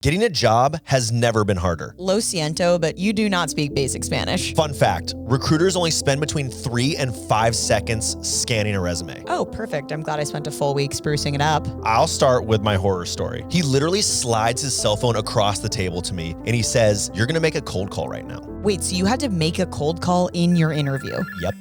Getting a job has never been harder. Lo siento, but you do not speak basic Spanish. Fun fact, recruiters only spend between 3 and 5 seconds scanning a resume. Oh, perfect. I'm glad I spent a full week sprucing it up. I'll start with my horror story. He literally slides his cell phone across the table to me and he says, "You're gonna make a cold call right now." Wait, so you had to make a cold call in your interview? Yep.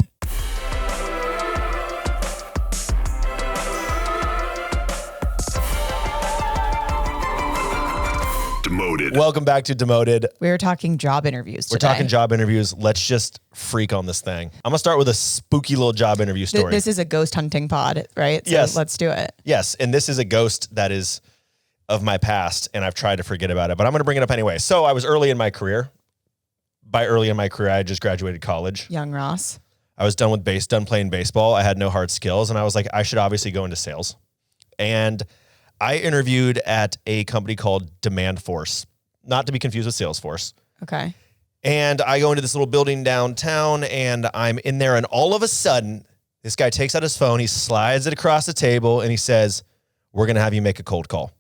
Demoted. Welcome back to Demoted. We were talking job interviews today. We're talking job interviews. Let's just freak on this thing. I'm gonna start with a spooky little job interview story. This is a ghost hunting pod, right? So Yes. let's do it. Yes, and this is a ghost that is of my past, and I've tried to forget about it, but I'm gonna bring it up anyway. So I was early in my career. By early in my career, I just graduated college. Young Ross. I was done playing baseball. I had no hard skills, and I was like, I should obviously go into sales. And I interviewed at a company called Demand Force, not to be confused with Salesforce. Okay. And I go into this little building downtown, and I'm in there, and all of a sudden, this guy takes out his phone, he slides it across the table, and he says, "We're gonna have you make a cold call."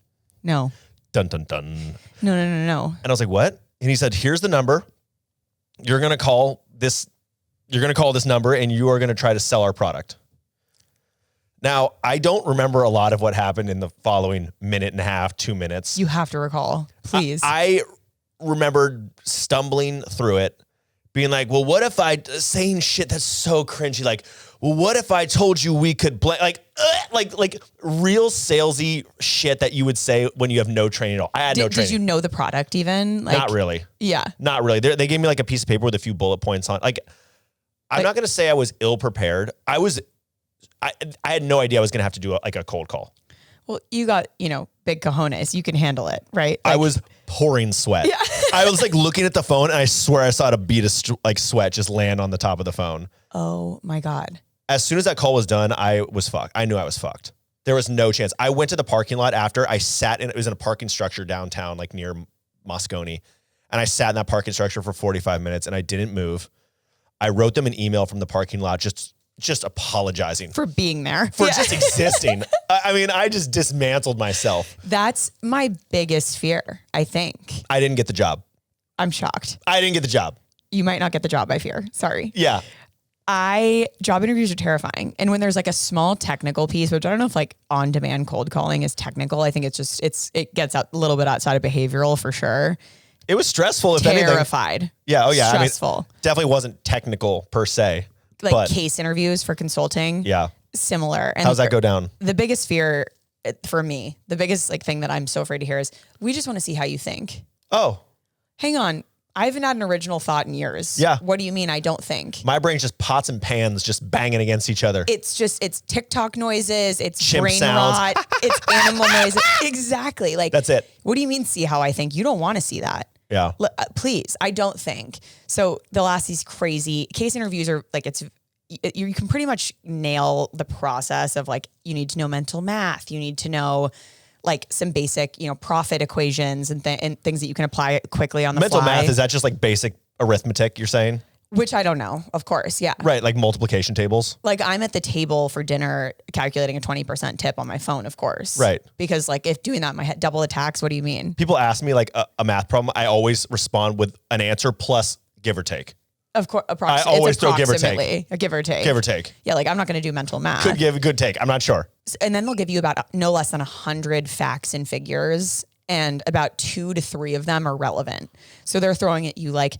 No. Dun, dun, dun. No. And I was like, what? And he said, "Here's the number. You're going to call this number and you are going to try to sell our product." Now, I don't remember a lot of what happened in the following minute and a half, 2 minutes. You have to recall, please. I remembered stumbling through it, being like, well, what if saying shit that's so cringy, like, well, what if I told you we could like real salesy shit that you would say when you have no training at all. I had no training. Did you know the product even? Like, Not really. Yeah. Not really. They gave me like a piece of paper with a few bullet points on. Like, I'm not going to say I was ill prepared. I had no idea I was going to have to do a cold call. Well, you got, big cojones. You can handle it, right? I was pouring sweat. Yeah. I was like looking at the phone and I swear I saw a bead of sweat just land on the top of the phone. Oh my God. As soon as that call was done, I was fucked. I knew I was fucked. There was no chance. I went to the parking lot after. It was in a parking structure downtown, like near Moscone. And I sat in that parking structure for 45 minutes and I didn't move. I wrote them an email from the parking lot just apologizing. For being there. For just existing. I mean, I just dismantled myself. That's my biggest fear, I think. I didn't get the job. I'm shocked. I didn't get the job. You might not get the job, I fear. Sorry. Yeah. Job interviews are terrifying. And when there's like a small technical piece, which I don't know if like on-demand cold calling is technical. I think it gets out a little bit outside of behavioral for sure. It was stressful, if anything. Terrified. Yeah. Oh yeah. Stressful. I mean, definitely wasn't technical per se. Like case interviews for consulting. Yeah. Similar. And how's that go down? The biggest fear for me, the biggest thing that I'm so afraid to hear is, we just want to see how you think. Oh. Hang on. I haven't had an original thought in years. Yeah. What do you mean I don't think? My brain's just pots and pans just banging against each other. It's TikTok noises. It's chimp brain sounds. rot. It's animal noises. Exactly. Like, that's it. What do you mean see how I think? You don't want to see that. Yeah. Please. I don't think. So they'll ask these crazy case interviews are like, you can pretty much nail the process of like, you need to know mental math. You need to know like some basic, profit equations and things that you can apply quickly on the mental fly. math, is that just like basic arithmetic you're saying? Which I don't know, of course. Yeah. Right. Like multiplication tables. Like I'm at the table for dinner calculating a 20% tip on my phone, of course. Right. Because like if doing that in my head, double the tax, what do you mean? People ask me like a math problem. I always respond with an answer plus give or take. Of course, I always throw give or take. A give or take. Give or take. Yeah, like I'm not going to do mental math. Could give a good take. I'm not sure. And then they'll give you about no less than 100 facts and figures, and about 2 to 3 of them are relevant. So they're throwing at you like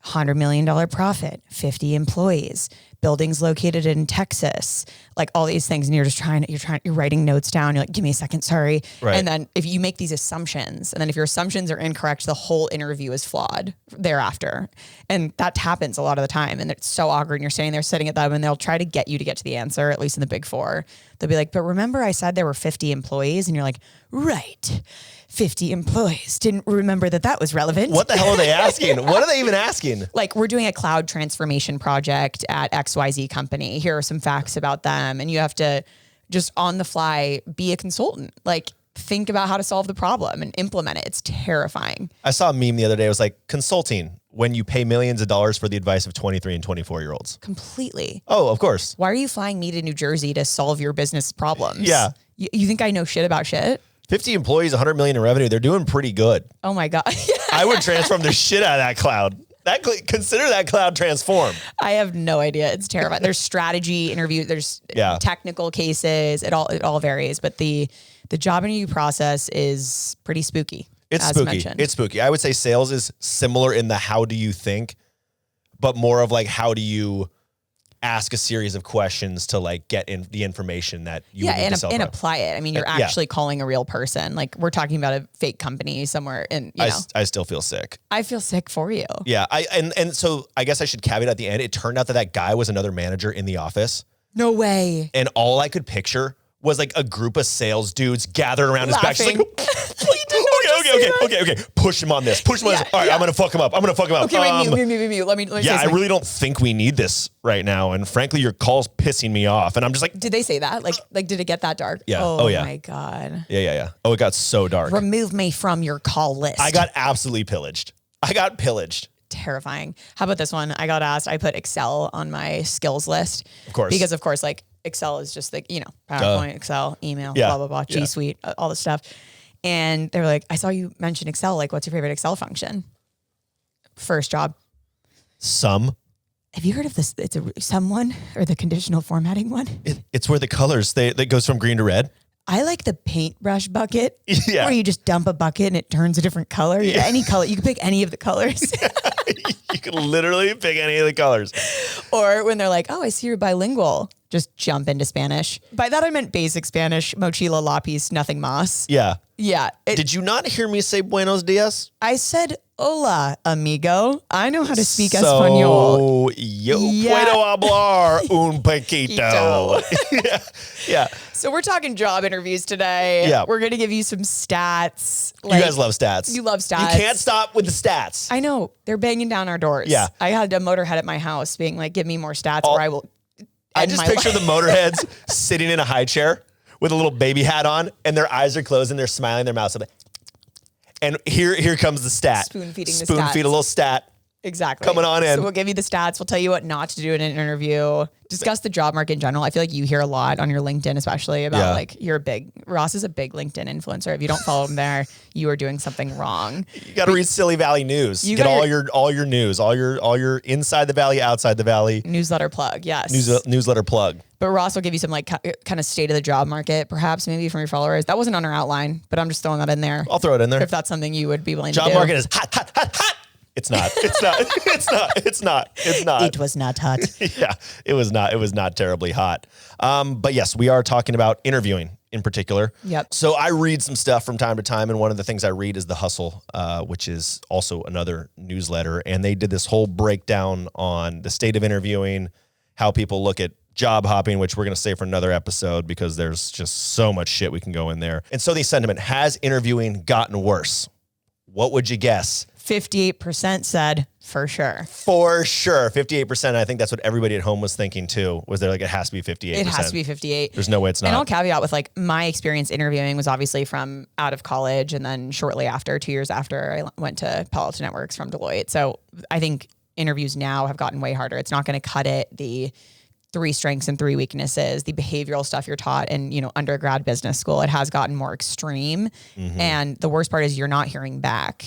$100 million profit, 50 employees, buildings located in Texas, like all these things. And you're writing notes down. You're like, give me a second. Sorry. Right. And then if you make these assumptions, and then if your assumptions are incorrect, the whole interview is flawed thereafter. And that happens a lot of the time. And it's so awkward. And you're standing there sitting at them and they'll try to get you to get to the answer, at least in the big 4. They'll be like, but remember I said there were 50 employees? And you're like, right. 50 employees. Didn't remember that was relevant. What the hell are they asking? What are they even asking? Like, we're doing a cloud transformation project at XYZ company. Here are some facts about them. And you have to just on the fly be a consultant. Like, think about how to solve the problem and implement it. It's terrifying. I saw a meme the other day. It was like, consulting when you pay millions of dollars for the advice of 23 and 24-year-olds. Completely. Oh, of course. Why are you flying me to New Jersey to solve your business problems? Yeah. You think I know shit about shit? 50 employees, 100 million in revenue. They're doing pretty good. Oh my God. I would transform the shit out of that cloud. Consider that cloud transformed. I have no idea. It's terrifying. There's strategy interview. There's technical cases. It all varies, but the job interview process is pretty spooky. It's as spooky. mentioned. It's spooky. I would say sales is similar in the how do you think, but more of like how do you ask a series of questions to like get in the information that you need to sell and apply it. I mean, you're actually calling a real person. Like we're talking about a fake company somewhere, and I still feel sick. I feel sick for you. Yeah, and so I guess I should caveat at the end. It turned out that guy was another manager in the office. No way. And all I could picture was like a group of sales dudes gathered around his back. Just like, okay. Push him on this. Push him on this. All right, I'm gonna fuck him up. Okay, wait, let me yeah, I really don't think we need this right now. And frankly, your call's pissing me off. And I'm just like, did they say that? Like, did it get that dark? Yeah. Oh yeah. My God. Yeah. Oh, it got so dark. Remove me from your call list. I got absolutely pillaged. Terrifying. How about this one? I got asked, I put Excel on my skills list. Of course. Because of course, like Excel is just like, PowerPoint, Excel, email, blah, blah, blah, G Suite, all this stuff. And they were like, I saw you mention Excel. Like, what's your favorite Excel function? First job. Sum. Have you heard of this? It's a someone or the conditional formatting one. It's where the colors, that goes from green to red. I like the paintbrush bucket where you just dump a bucket and it turns a different color. Yeah. Any color. You can pick any of the colors. You can literally pick any of the colors. Or when they're like, oh, I see you're bilingual. Just jump into Spanish. By that, I meant basic Spanish, mochila, lápiz, nothing más. Yeah. Yeah. Did you not hear me say buenos dias? I said, hola, amigo. I know how to speak Espanol. Yo puedo hablar un poquito. Yeah. So we're talking job interviews today. Yeah. We're going to give you some stats. You guys love stats. You love stats. You can't stop with the stats. I know. They're banging down our doors. Yeah. I had a motorhead at my house being like, give me more stats or I will. I just picture the motorheads sitting in a high chair with a little baby hat on and their eyes are closed and they're smiling, their mouths open. And here comes the stat. Spoon feeding the stats. Spoon feed a little stat. Exactly. Coming on in. So we'll give you the stats. We'll tell you what not to do in an interview. Discuss the job market in general. I feel like you hear a lot on your LinkedIn, especially about like Ross is a big LinkedIn influencer. If you don't follow him there, you are doing something wrong. You got to read Silly Valley News. Get all your news, all your inside the valley, outside the valley. Newsletter plug. Yes. Newsletter plug. But Ross will give you some like kind of state of the job market, perhaps maybe from your followers. That wasn't on our outline, but I'm just throwing that in there. I'll throw it in there. If that's something you would be willing to do. Job market is hot. It's not. It was not hot. Yeah, it was not. It was not terribly hot. But yes, we are talking about interviewing in particular. Yep. So I read some stuff from time to time, and one of the things I read is The Hustle, which is also another newsletter. And they did this whole breakdown on the state of interviewing, how people look at job hopping, which we're going to save for another episode because there's just so much shit we can go in there. And so the sentiment, has interviewing gotten worse? What would you guess? 58% said for sure. For sure. 58%. I think that's what everybody at home was thinking too. Was there like, it has to be 58%. It has to be 58. There's no way it's not. And I'll caveat with like my experience interviewing was obviously from out of college and then shortly after, 2 years after, I went to Palo Alto Networks from Deloitte. So I think interviews now have gotten way harder. It's not going to cut it. The 3 strengths and 3 weaknesses, the behavioral stuff you're taught in, undergrad business school, it has gotten more extreme. Mm-hmm. And the worst part is you're not hearing back.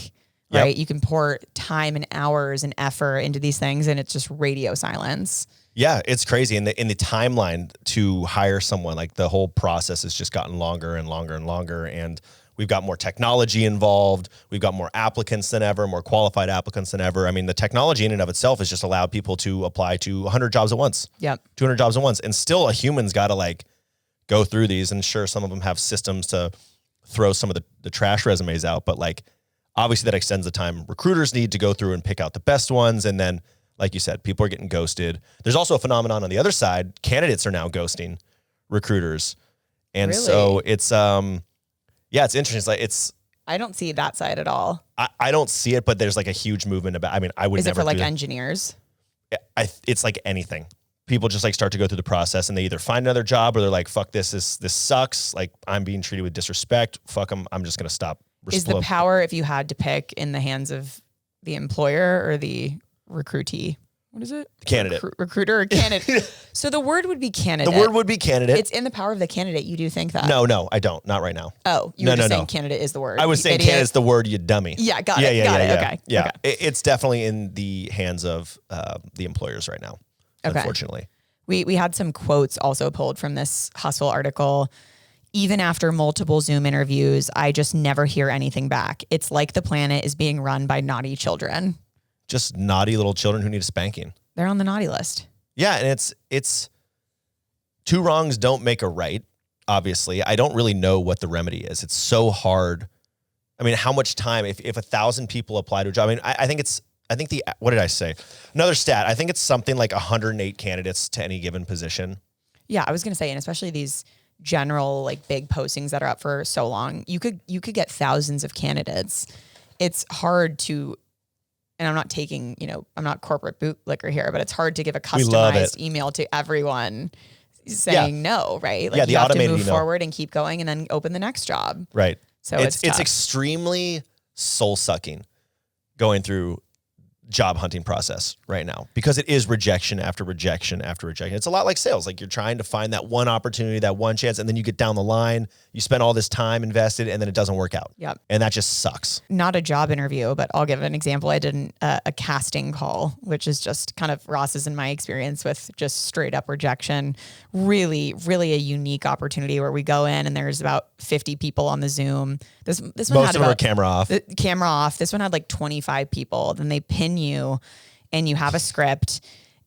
Right. You can pour time and hours and effort into these things and it's just radio silence. Yeah, it's crazy. In the timeline to hire someone, like the whole process has just gotten longer and longer and longer. And we've got more technology involved. We've got more applicants than ever, more qualified applicants than ever. I mean, the technology in and of itself has just allowed people to apply to 100 jobs at once. Yep. 200 jobs at once. And still a human's got to like go through these. And sure, some of them have systems to throw some of the trash resumes out, but like, obviously that extends the time recruiters need to go through and pick out the best ones. And then, like you said, people are getting ghosted. There's also a phenomenon on the other side. Candidates are now ghosting recruiters. And really? So it's, it's interesting. It's I don't see that side at all. I don't see it, but there's like a huge movement about, I mean, I would never. Is it for like engineers? It's like anything. People just like start to go through the process and they either find another job or they're like, fuck this sucks. Like I'm being treated with disrespect. Fuck them. I'm just going to stop. Is the power, if you had to pick, in the hands of the employer or the recruitee? What is it? Candidate. Recruiter or candidate. So the word would be candidate. The word would be candidate. It's in the power of the candidate. You do think that? No, I don't. Not right now. Oh, you were just saying candidate is the word. I was saying candidate's the word, you dummy. Yeah, got it. Okay. Yeah. Okay. It's definitely in the hands of the employers right now, unfortunately. We had some quotes also pulled from this Hustle article. Even after multiple Zoom interviews, I just never hear anything back. It's like the planet is being run by naughty children. Just naughty little children who need a spanking. They're on the naughty list. Yeah, and it's two wrongs don't make a right, obviously. I don't really know what the remedy is. It's so hard. I mean, how much time, if 1,000 people apply to a job, I mean, I think what did I say? Another stat, I think it's something like 108 candidates to any given position. Yeah, I was going to say, and especially these general like big postings that are up for so long, you could get thousands of candidates. It's hard to, and I'm not taking, I'm not corporate bootlicker here, but it's hard to give a customized email to everyone saying no, right? Like the you have to automated move email forward and keep going and then open the next job. Right. So it's tough. extremely soul sucking going through job hunting process right now because it is rejection after rejection after rejection. It's a lot like sales. Like you're trying to find that one opportunity, that one chance, and then you get down the line, you spend all this time invested, and then it doesn't work out. Yep. And that just sucks. Not a job interview, but I'll give an example. I did a casting call, which is just kind of Ross's in my experience with just straight up rejection. Really, really a unique opportunity where we go in and there's about 50 people on the Zoom. This one Most had of them are camera off. Camera off. This one had like 25 people. Then they pin you and you have a script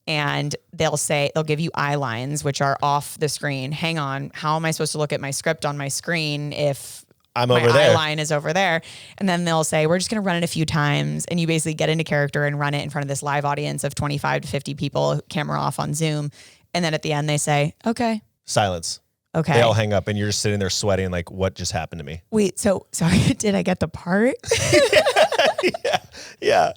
and they'll give you eye lines, which are off the screen. Hang on. How am I supposed to look at my script on my screen if I'm my over there? eye line is over there? And then they'll say, we're just going to run it a few times. And you basically get into character and run it in front of this live audience of 25 to 50 people, camera off on Zoom. And then at the end they say, okay. Silence. Okay. They all hang up and you're just sitting there sweating like, what just happened to me? Wait, so sorry, did I get the part? Yeah.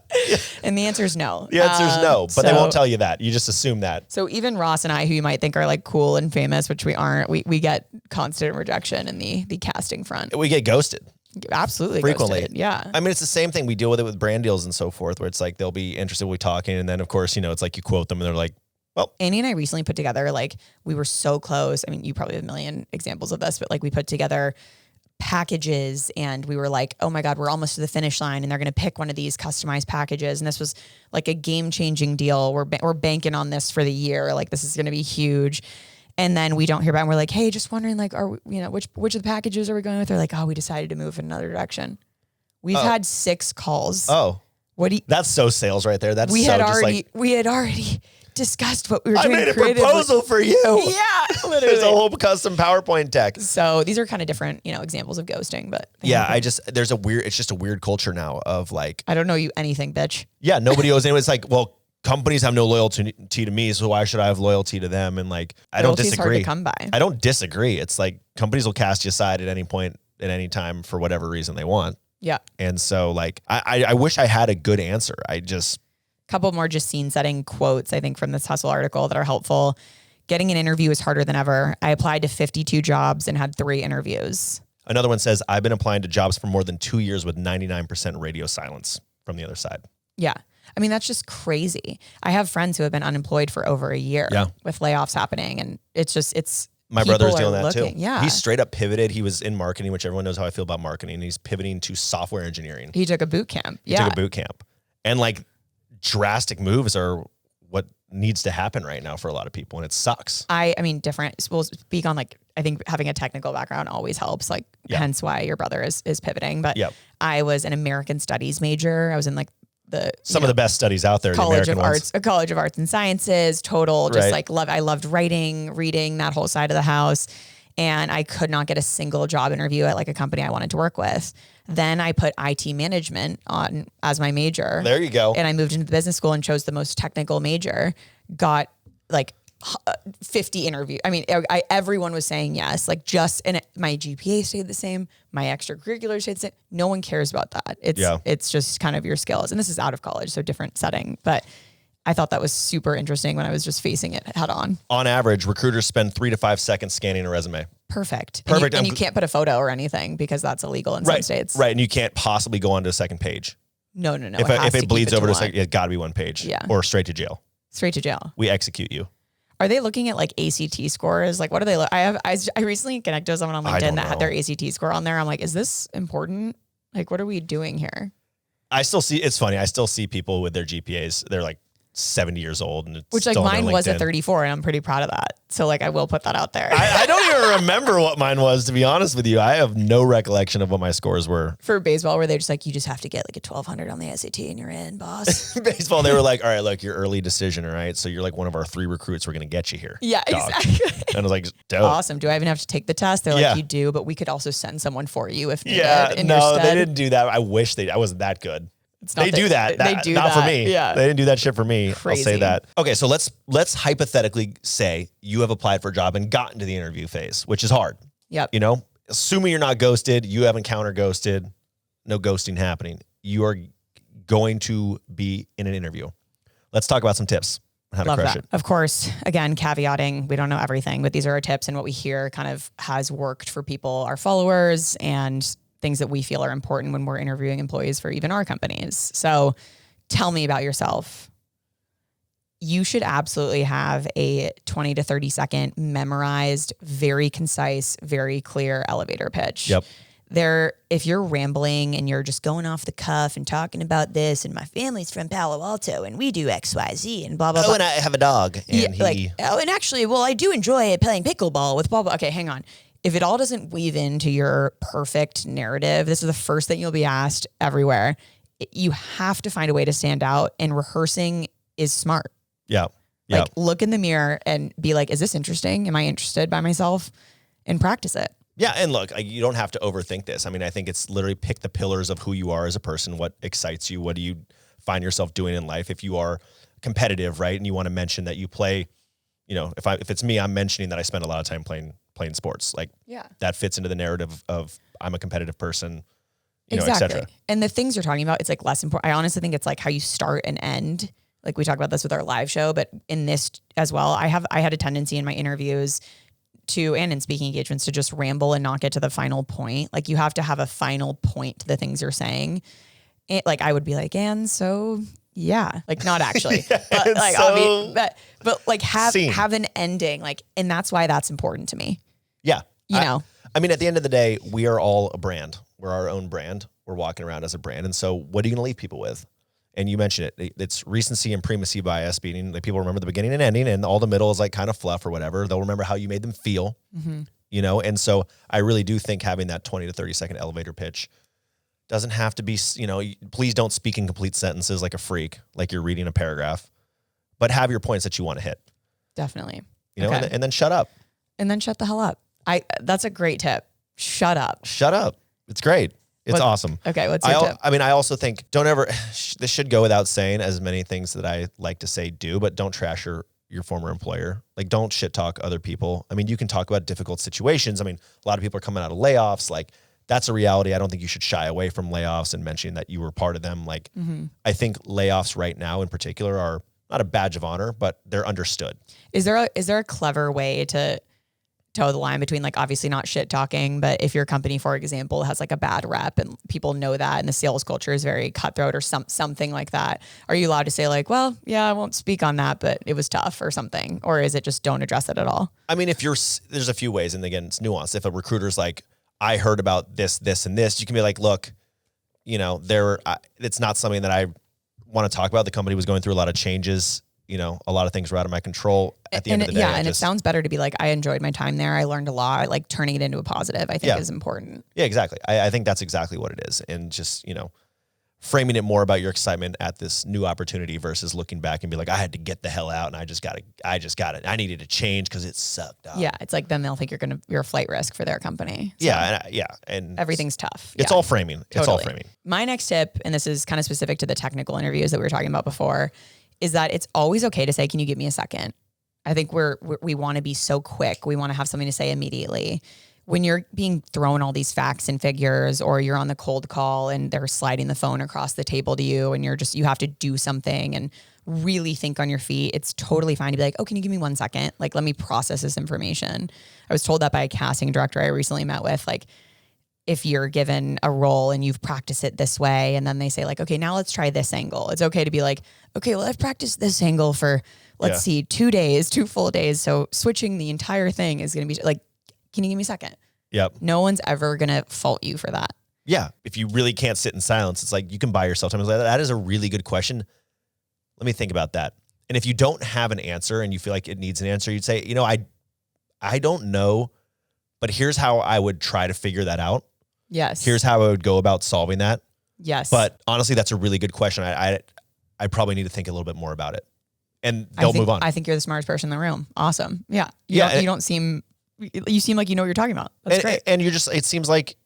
And the answer is no. The answer is no, but they won't tell you that. You just assume that. So even Ross and I, who you might think are like cool and famous, which we aren't, we get constant rejection in the casting front. We get ghosted. Absolutely. Frequently. Ghosted. Yeah. I mean, it's the same thing. We deal with it with brand deals and so forth, where it's like, they'll be interested with talking. And then of course, it's like you quote them and they're like, well, Annie and I recently put together, like we were so close. I mean, you probably have a million examples of this, but like we put together packages and we were like, oh my God, we're almost to the finish line and they're going to pick one of these customized packages. And this was like a game-changing deal. We're banking on this for the year. Like this is going to be huge. And then we don't hear back. And we're like, hey, just wondering, like, are we, which of the packages are we going with? They're like, oh, we decided to move in another direction. We've had 6 calls. Oh, that's so sales right there. We had already discussed what we were doing. I made a proposal for you. Yeah, literally. There's a whole custom PowerPoint deck. So these are kind of different, examples of ghosting, but yeah, it's just a weird culture now of like, I don't know you anything, bitch. Yeah, nobody owes anyone. It's like, well, companies have no loyalty to me, so why should I have loyalty to them? And like, I don't disagree. Hard to come by. I don't disagree. It's like companies will cast you aside at any point, at any time for whatever reason they want. Yeah. And so like, I wish I had a good answer. Couple more just scene setting quotes, I think, from this Hustle article that are helpful. Getting an interview is harder than ever. I applied to 52 jobs and had 3 interviews. Another one says, I've been applying to jobs for more than 2 years with 99% radio silence from the other side. Yeah. I mean, that's just crazy. I have friends who have been unemployed for over a year with layoffs happening. And it's my brother's doing that too. Yeah. He straight up pivoted. He was in marketing, which everyone knows how I feel about marketing. He's pivoting to software engineering. He took a boot camp. He took a boot camp. And like drastic moves are what needs to happen right now for a lot of people. And it sucks. I mean, we'll speak on like, I think having a technical background always helps, like hence why your brother is pivoting. But I was an American studies major. I was in like some of the best studies out there. College the of American Arts, a College of Arts and Sciences, total, just like I loved writing, reading, that whole side of the house. And I could not get a single job interview at like a company I wanted to work with. Then I put IT management on as my major. There you go. And I moved into the business school and chose the most technical major, got like 50 interviews. I mean, everyone was saying yes, like and my GPA stayed the same. My extracurriculars stayed the same. No one cares about that. It's just kind of your skills. And this is out of college, so different setting. But I thought that was super interesting when I was just facing it head on. On average, recruiters spend 3 to 5 seconds scanning a resume. Perfect. And you can't put a photo or anything because that's illegal in some states. Right. And you can't possibly go on to a second page. No. If it bleeds over to a second, it's got to be one page or straight to jail. Straight to jail. We execute you. Are they looking at like ACT scores? Like, what are they? I recently connected with someone on LinkedIn that had their ACT score on there. I'm like, is this important? Like, what are we doing here? It's funny. I still see people with their GPAs. They're like 70 years old. And which like mine was a 34 and I'm pretty proud of that. So like, I will put that out there. I don't even remember what mine was, to be honest with you. I have no recollection of what my scores were. For baseball, where they're just like, you just have to get like a 1200 on the SAT and you're in, boss. Baseball, they were like, all right, look, your early decision, all right? So you're like one of our 3 recruits. We're going to get you here. Yeah, dog. exactly. And I was like, dope. Awesome. Do I even have to take the test? They're like, you do, but we could also send someone for you if needed. Yeah, in no, your stead. they didn't do that. I wish I wasn't that good. They do that. They do not that. for me. Yeah. They didn't do that shit for me. Crazy. I'll say that. Okay, so let's hypothetically say you have applied for a job and gotten to the interview phase, which is hard. Yep. You know, assuming you're not ghosted, you haven't counter ghosted, no ghosting happening. You are going to be in an interview. Let's talk about some tips on how to crush it. Of course, again, caveating, we don't know everything, but these are our tips and what we hear kind of has worked for people, our followers, and things that we feel are important when we're interviewing employees for even our companies. So tell me about yourself. You should absolutely have a 20 to 30 second memorized, very concise, very clear elevator pitch. Yep. If you're rambling and you're just going off the cuff and talking about this and my family's from Palo Alto and we do X, Y, Z and blah, blah, blah. Oh, and I have a dog. And and actually, well, I do enjoy playing pickleball with blah, blah. Okay, hang on. If it all doesn't weave into your perfect narrative, this is the first thing you'll be asked everywhere. You have to find a way to stand out, and rehearsing is smart. Yeah. Like, look in the mirror and be like, is this interesting? Am I interested by myself? And practice it. Yeah, and look, you don't have to overthink this. I mean, I think it's literally pick the pillars of who you are as a person, what excites you, what do you find yourself doing in life. If you are competitive, right, and you want to mention that you play, you know, if it's me, I'm mentioning that I spend a lot of time playing sports. Like, that fits into the narrative of I'm a competitive person, you know, et cetera. And the things you're talking about, it's like less important. I honestly think it's like how you start and end. Like, we talk about this with our live show, but in this as well, I had a tendency in my interviews and in speaking engagements to just ramble and not get to the final point. Like, you have to have a final point to the things you're saying. Like, I would be like, and so yeah, like, not actually, but like, but like have an ending. Like, and that's why that's important to me. Yeah. You know, I mean, at the end of the day, we are all a brand. We're our own brand. We're walking around as a brand. And so what are you going to leave people with? And you mentioned it. It's recency and primacy bias, meaning like people remember the beginning and ending, and all the middle is like kind of fluff or whatever. They'll remember how you made them feel, you know? And so I really do think having that 20 to 30 second elevator pitch doesn't have to be, you know, please don't speak in complete sentences like a freak, like you're reading a paragraph, but have your points that you want to hit. Definitely. You know, and then shut up. And then shut the hell up. That's a great tip. Shut up. Shut up. It's great. It's awesome. Okay, what's your tip? I mean, I also think this should go without saying, as many things that I like to say do, but don't trash your former employer. Like, don't shit talk other people. I mean, you can talk about difficult situations. I mean, a lot of people are coming out of layoffs. Like, that's a reality. I don't think you should shy away from layoffs and mentioning that you were part of them. Like, I think layoffs right now in particular are not a badge of honor, but they're understood. Is there a clever way to toe the line between, like, obviously not shit talking, but if your company, for example, has like a bad rep and people know that and the sales culture is very cutthroat or something like that, are you allowed to say like, well, yeah, I won't speak on that, but it was tough or something? Or is it just don't address it at all? I mean, there's a few ways, and again, it's nuanced. If a recruiter's like, I heard about this, this, and this, you can be like, look, you know, it's not something that I want to talk about. The company was going through a lot of changes. You know, a lot of things were out of my control at the end of the day. Yeah, and it sounds better to be like, I enjoyed my time there. I learned a lot. Like, turning it into a positive, I think is important. Yeah, exactly. I think that's exactly what it is. And just, you know, framing it more about your excitement at this new opportunity versus looking back and be like, I had to get the hell out and I just got it. I needed to change because it sucked up. Yeah, it's like then they'll think you're a flight risk for their company. So and everything's tough. It's all framing. Totally. It's all framing. My next tip, and this is kind of specific to the technical interviews that we were talking about before, is that it's always okay to say, can you give me a second? I think we want to be so quick. We want to have something to say immediately. When you're being thrown all these facts and figures, or you're on the cold call and they're sliding the phone across the table to you and you have to do something and really think on your feet, it's totally fine to be like, oh, can you give me 1 second? Like, let me process this information. I was told that by a casting director I recently met with. Like, if you're given a role and you've practiced it this way, and then they say like, okay, now let's try this angle. It's okay to be like, okay, well, I've practiced this angle for, let's see, 2 days, 2 full days. So switching the entire thing is going to be like, can you give me a second? Yep. No one's ever going to fault you for that. Yeah. If you really can't sit in silence, it's like you can buy yourself time. Like, that is a really good question. Let me think about that. And if you don't have an answer and you feel like it needs an answer, you'd say, I don't know, but here's how I would try to figure that out. Yes. Here's how I would go about solving that. Yes. But honestly, that's a really good question. I probably need to think a little bit more about it, and they'll move on. I think you're the smartest person in the room. Awesome. Yeah. You seem like you know what you're talking about. That's great. And you're just, it seems like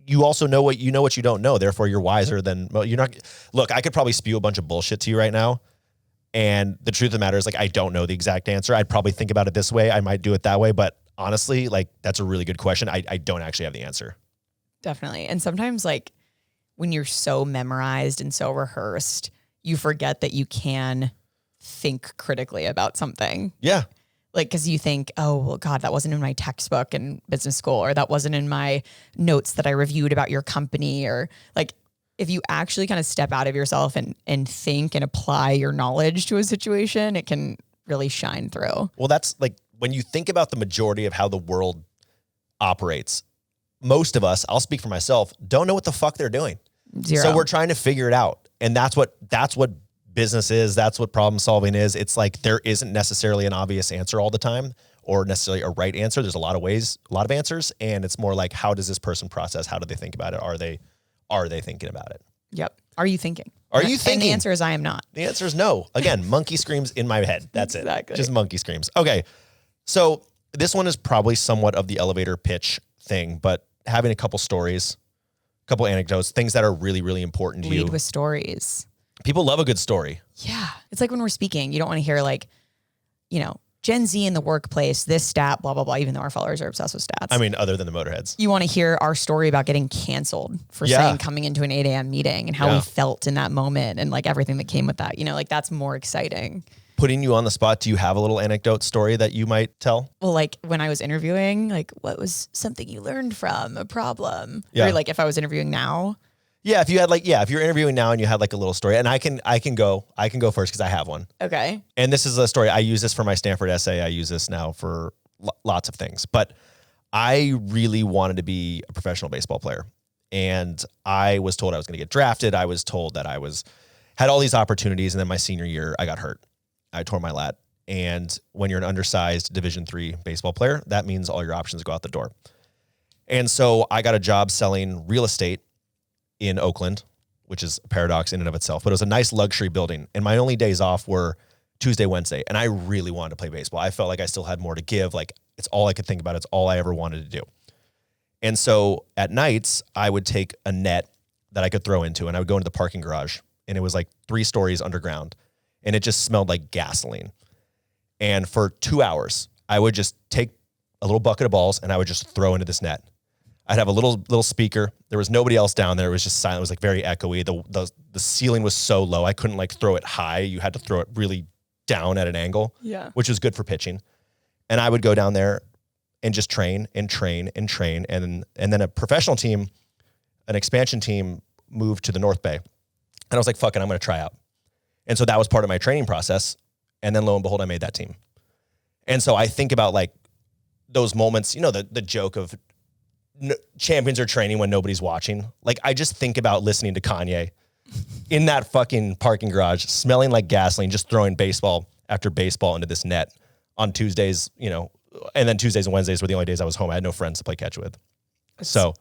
you also know what you don't know. Therefore you're wiser than, you're not. Look, I could probably spew a bunch of bullshit to you right now. And the truth of the matter is, like, I don't know the exact answer. I'd probably think about it this way. I might do it that way. But honestly, like, that's a really good question. I don't actually have the answer. Definitely. And sometimes, like, when you're so memorized and so rehearsed, you forget that you can think critically about something. Yeah. Like, because you think, oh, well, God, that wasn't in my textbook in business school, or that wasn't in my notes that I reviewed about your company, or like, if you actually kind of step out of yourself and think and apply your knowledge to a situation, it can really shine through. Well, that's like, when you think about the majority of how the world operates, most of us, I'll speak for myself, don't know what the fuck they're doing. Zero. So we're trying to figure it out. And that's what business is. That's what problem solving is. It's like, there isn't necessarily an obvious answer all the time, or necessarily a right answer. There's a lot of ways, a lot of answers. And it's more like, how does this person process? How do they think about it? Are they thinking about it? Yep. Are you thinking? Are you thinking? And the answer is, I am not. The answer is no. Again, monkey screams in my head. That's Exactly. it. Just monkey screams. Okay. So this one is probably somewhat of the elevator pitch thing, but having a couple stories, a couple anecdotes, things that are really, really important to you. Lead with stories. People love a good story. Yeah. It's like when we're speaking, you don't want to hear like, Gen Z in the workplace, this stat, blah, blah, blah, even though our followers are obsessed with stats. I mean, other than the Motorheads. You want to hear our story about getting canceled for saying coming into an 8 a.m. meeting and how we felt in that moment and like everything that came with that. Like that's more exciting. Putting you on the spot, do you have a little anecdote story that you might tell? Well, like when I was interviewing, like what was something you learned from a problem? Yeah. Or like if I was interviewing now. Yeah, if you had if you're interviewing now and you had like a little story, and I can go first because I have one. Okay. And this is a story. I use this for my Stanford essay. I use this now for lots of things. But I really wanted to be a professional baseball player. And I was told I was going to get drafted. I was told that I had all these opportunities. And then my senior year, I got hurt. I tore my lat. And when you're an undersized Division III baseball player, that means all your options go out the door. And so I got a job selling real estate in Oakland, which is a paradox in and of itself, but it was a nice luxury building. And my only days off were Tuesday, Wednesday. And I really wanted to play baseball. I felt like I still had more to give. Like it's all I could think about. It's all I ever wanted to do. And so at nights I would take a net that I could throw into, and I would go into the parking garage, and it was like 3 stories underground, and it just smelled like gasoline. And for 2 hours, I would just take a little bucket of balls and I would just throw into this net. I'd have a little speaker. There was nobody else down there. It was just silent. It was like very echoey. The ceiling was so low. I couldn't like throw it high. You had to throw it really down at an angle, which was good for pitching. And I would go down there and just train and train and train. And then a professional team, an expansion team moved to the North Bay. And I was like, fuck it, I'm going to try out. And so that was part of my training process. And then lo and behold, I made that team. And so I think about like those moments, the joke of, champions are training when nobody's watching. Like I just think about listening to Kanye in that fucking parking garage, smelling like gasoline, just throwing baseball after baseball into this net on Tuesdays, and then Tuesdays and Wednesdays were the only days I was home. I had no friends to play catch with. So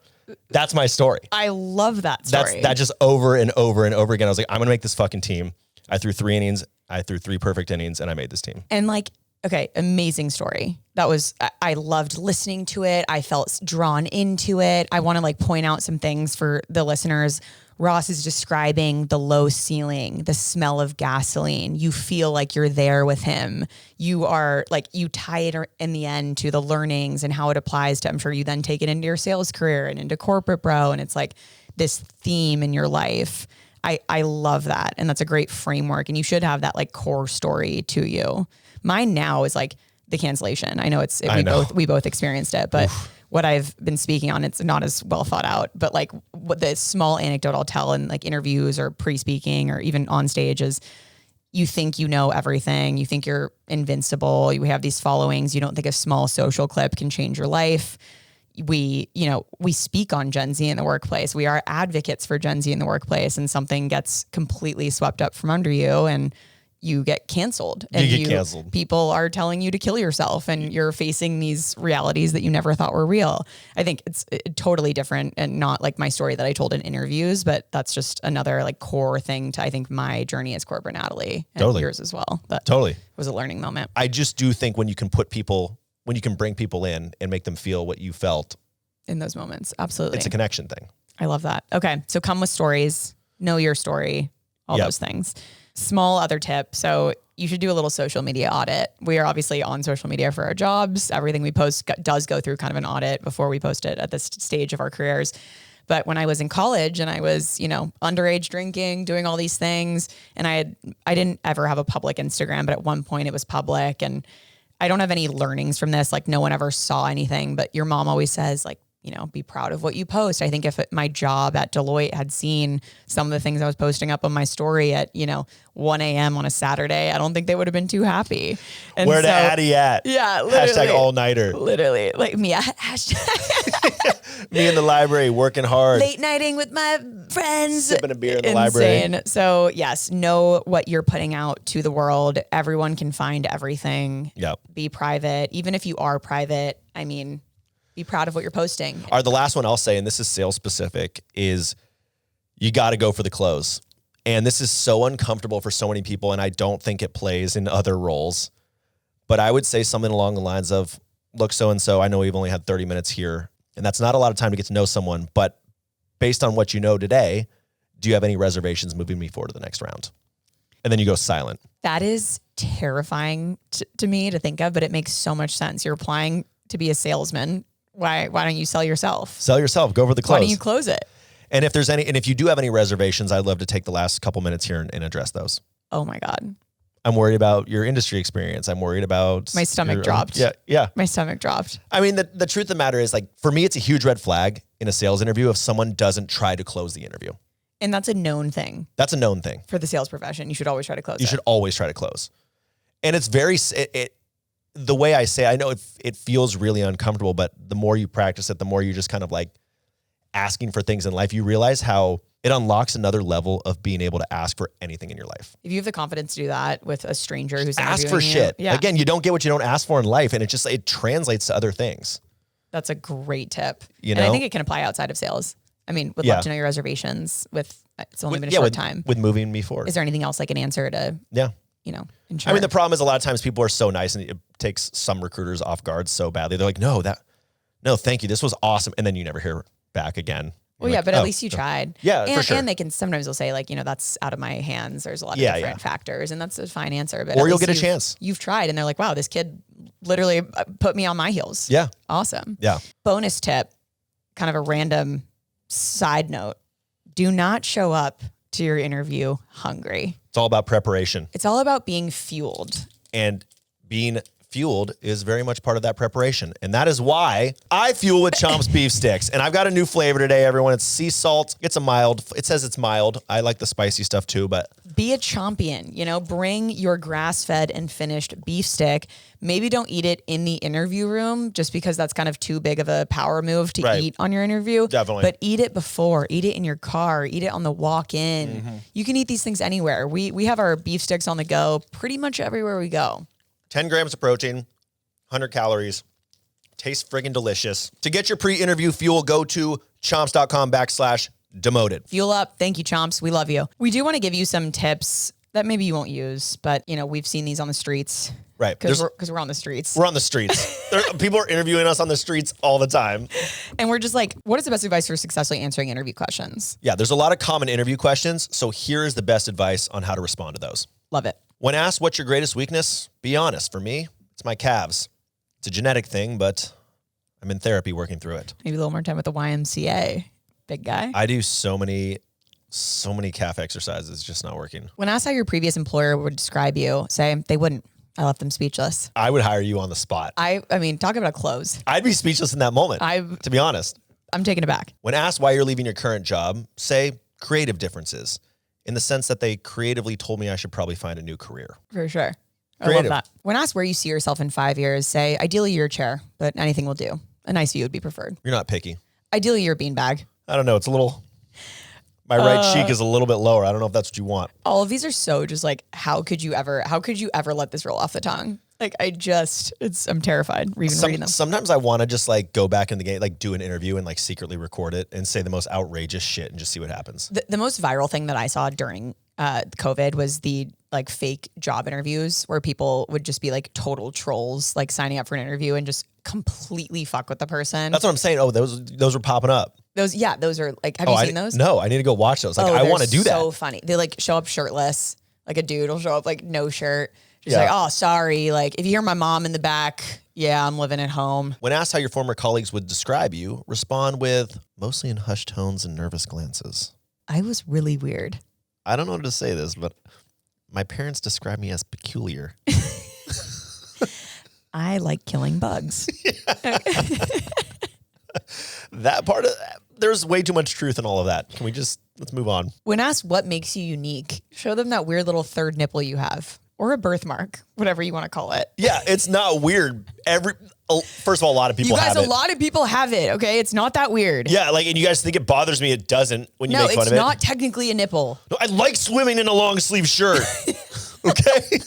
that's my story. I love that story. That just over and over and over again. I was like, I'm going to make this fucking team. I threw 3 innings. I threw 3 perfect innings, and I made this team. And like, okay, amazing story. I loved listening to it. I felt drawn into it. I want to like point out some things for the listeners. Ross is describing the low ceiling, the smell of gasoline. You feel like you're there with him. You are like, you tie it in the end to the learnings and how it applies to, I'm sure you then take it into your sales career and into corporate bro. And it's like this theme in your life. I love that. And that's a great framework. And you should have that like core story to you. Mine now is like the cancellation. I know we both experienced it, but what I've been speaking on, it's not as well thought out, but like what the small anecdote I'll tell in like interviews or pre-speaking or even on stage is you think you know everything. You think you're invincible. You have these followings. You don't think a small social clip can change your life. We speak on Gen Z in the workplace. We are advocates for Gen Z in the workplace, and something gets completely swept up from under you and you get canceled. And you get canceled. People are telling you to kill yourself and you're facing these realities that you never thought were real. I think it's totally different and not like my story that I told in interviews, but that's just another like core thing to, I think, my journey as Corp and Natalie and yours as well. That was a learning moment. I just do think when you can bring people in and make them feel what you felt in those moments. Absolutely. It's a connection thing. I love that. Okay. So come with stories, know your story, all those things. Small other tip. So you should do a little social media audit. We are obviously on social media for our jobs. Everything we post does go through kind of an audit before we post it at this stage of our careers. But when I was in college and I was, underage drinking, doing all these things, and I didn't ever have a public Instagram, but at one point it was public, and I don't have any learnings from this. Like no one ever saw anything, but your mom always says like, be proud of what you post. I think if my job at Deloitte had seen some of the things I was posting up on my story at, 1 a.m. on a Saturday, I don't think they would have been too happy. And where the Addie at? Yeah, literally. Hashtag all-nighter. Literally. Like me, hashtag. Me in the library working hard. Late nighting with my friends. Sipping a beer in the library. So yes, know what you're putting out to the world. Everyone can find everything. Yep. Be private. Even if you are private, be proud of what you're posting. The last one I'll say, and this is sales specific, is you got to go for the close. And this is so uncomfortable for so many people, and I don't think it plays in other roles. But I would say something along the lines of, look, so-and-so, I know we've only had 30 minutes here, and that's not a lot of time to get to know someone, but based on what you know today, do you have any reservations moving me forward to the next round? And then you go silent. That is terrifying to me to think of, but it makes so much sense. You're applying to be a salesman. Why don't you sell yourself? Sell yourself. Go for the close. Why don't you close it? And if you do have any reservations, I'd love to take the last couple minutes here and address those. Oh my God. I'm worried about your industry experience. I'm worried about my stomach dropped. Yeah. My stomach dropped. I mean, the truth of the matter is, like, for me, it's a huge red flag in a sales interview if someone doesn't try to close the interview. And that's a known thing. That's a known thing. For the sales profession. You should always try to close. You should always try to close. And it's the way I say, I know it feels really uncomfortable, but the more you practice it, the more you're just kind of like asking for things in life, you realize how it unlocks another level of being able to ask for anything in your life. If you have the confidence to do that with a stranger who's ask for shit. Yeah. Again, you don't get what you don't ask for in life, and it translates to other things. That's a great tip. And I think it can apply outside of sales. Would love to know your reservations it's only been a short time. With moving me forward. Is there anything else like an answer to ensure? The problem is a lot of times people are so nice, and it takes some recruiters off guard so badly. They're like, no, thank you. This was awesome. And then you never hear back again. Well, You're but at least you tried. Yeah, for sure. And they can, sometimes they'll say like, that's out of my hands. There's a lot of different factors, and that's a fine answer. But or you'll get a chance. You've tried, and they're like, wow, this kid literally put me on my heels. Yeah. Awesome. Yeah. Bonus tip, kind of a random side note. Do not show up to your interview hungry. It's all about preparation. It's all about being fueled. And being fueled is very much part of that preparation. And that is why I fuel with Chomp's beef sticks. And I've got a new flavor today, everyone. It's sea salt. It says it's mild. I like the spicy stuff too, but be a champion, bring your grass-fed and finished beef stick. Maybe don't eat it in the interview room just because that's kind of too big of a power move to eat on your interview. Definitely. But eat it before, eat it in your car, eat it on the walk in. Mm-hmm. You can eat these things anywhere. We have our beef sticks on the go pretty much everywhere we go. 10 grams of protein, 100 calories. Tastes friggin' delicious. To get your pre-interview fuel, go to chomps.com/demoted. Fuel up. Thank you, Chomps. We love you. We do want to give you some tips that maybe you won't use, but we've seen these on the streets. Right. Because we're on the streets. We're on the streets. People are interviewing us on the streets all the time. And we're just like, what is the best advice for successfully answering interview questions? Yeah, there's a lot of common interview questions. So here is the best advice on how to respond to those. Love it. When asked what's your greatest weakness, be honest. For me, it's my calves. It's a genetic thing, but I'm in therapy working through it. Maybe a little more time with the YMCA. Big guy. I do so many calf exercises, just not working. When asked how your previous employer would describe you, say they wouldn't. I left them speechless. I would hire you on the spot. I mean, talk about a close. I'd be speechless in that moment, to be honest. I'm taken aback. When asked why you're leaving your current job, say creative differences, in the sense that they creatively told me I should probably find a new career. For sure. I Creative. love that. When asked where you see yourself in 5 years, say, ideally your chair, but anything will do. A nice view would be preferred. You're not picky. Ideally your beanbag. I don't know. It's a little, my right cheek is a little bit lower. I don't know if that's what you want. All of these are so just like, how could you ever let this roll off the tongue? Like I'm terrified even reading them. Sometimes I want to just like go back in the game, like do an interview and like secretly record it and say the most outrageous shit and just see what happens. The most viral thing that I saw during COVID was the like fake job interviews where people would just be like total trolls, like signing up for an interview and just completely fuck with the person. That's what I'm saying. Oh, those were popping up. Those are like, have you seen those? No, I need to go watch those. Like I want to do that. So funny. They like show up shirtless. Like a dude will show up like no shirt. Just like, oh, sorry. Like if you hear my mom in the back, yeah, I'm living at home. When asked how your former colleagues would describe you, respond with mostly in hushed tones and nervous glances. I was really weird. I don't know how to say this, but my parents describe me as peculiar. I like killing bugs. That part of there's way too much truth in all of that. Can we let's move on. When asked what makes you unique, show them that weird little third nipple you have. Or a birthmark, whatever you want to call it. Yeah, it's not weird. First of all, a lot of people have it. A lot of people have it, okay? It's not that weird. Yeah, like, and you guys think it bothers me. It doesn't when you make fun of it. No, it's not technically a nipple. No, I like swimming in a long sleeve shirt. Okay?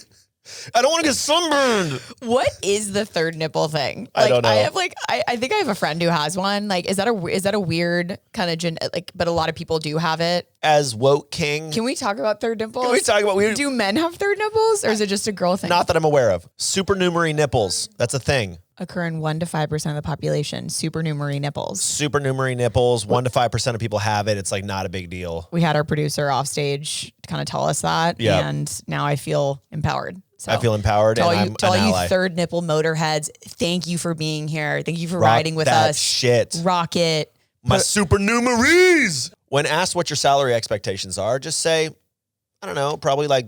I don't want to get sunburned. What is the third nipple thing? Like, I don't know. I have I think I have a friend who has one. Like, is that a weird kind of but a lot of people do have it. As woke king. Can we talk about third nipples? Can we talk about do men have third nipples or is it just a girl thing? Not that I'm aware of. Supernumerary nipples. That's a thing. Occur in 1 to 5% of the population. Supernumerary nipples. Supernumerary nipples. 1 to 5% of people have it. It's like not a big deal. We had our producer off stage kind of tell us that. Yeah. And now I feel empowered. So I feel empowered to and all I'm to all an ally. you third nipple motorheads, thank you for being here. Thank you for Rock riding with that us. Shit. Rock it. My supernumeraries. When asked what your salary expectations are, just say, I don't know, probably like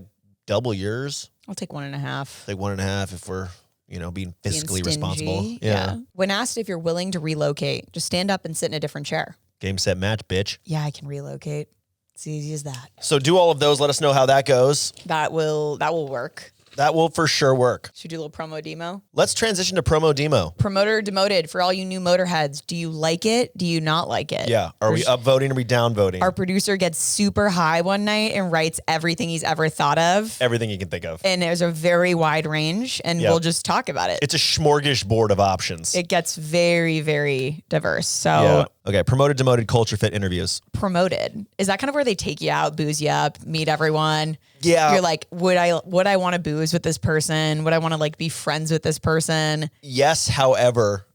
double yours. I'll take 1.5. Like 1.5 if we're, being fiscally Being responsible. stingy. Yeah. When asked if you're willing to relocate, just stand up and sit in a different chair. Game, set, match, bitch. Yeah, I can relocate. It's easy as that. So do all of those. Let us know how that goes. That will work. That will for sure work. Should we do a little promo demo? Let's transition to promo demo. Promoter demoted for all you new motorheads. Do you like it? Do you not like it? Yeah. Are we upvoting or are we downvoting? Our producer gets super high one night and writes everything he's ever thought of. Everything you can think of. And there's a very wide range and we'll just talk about it. It's a smorgasbord of options. It gets very, very diverse. So yeah. Okay. Promoted, demoted, culture fit interviews. Promoted. Is that kind of where they take you out, booze you up, meet everyone? Yeah. You're like, would I want to booze with this person? Would I want to like be friends with this person? Yes, however,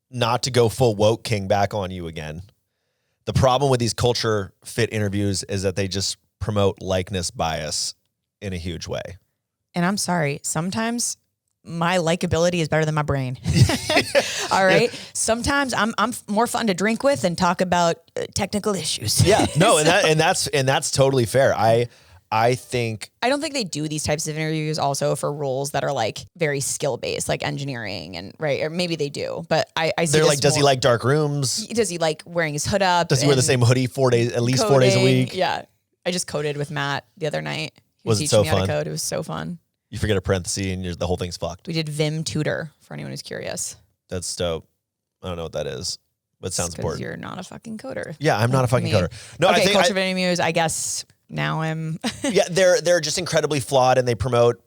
not to go full woke king back on you again. The problem with these culture fit interviews is that they just promote likeness bias in a huge way. And I'm sorry, sometimes my likability is better than my brain. All right. Yeah. Sometimes I'm more fun to drink with and talk about technical issues. Yeah. No, and that's totally fair. I don't think they do these types of interviews also for roles that are like very skill based, like engineering and right. Or maybe they do, but I see. They're like, does he like dark rooms? Does he like wearing his hood up? Does he wear the same hoodie at least 4 days a week? Yeah. I just coded with Matt the other night. He was teaching it so me how fun? to code. It was so fun. You forget a parenthesis and the whole thing's fucked. We did Vim Tutor for anyone who's curious. That's dope. I don't know what that is, but it sounds important. You're not a fucking coder. Yeah, I'm not a fucking coder. No, okay, I think culture fit interviews, I guess now I'm yeah, they're just incredibly flawed and they promote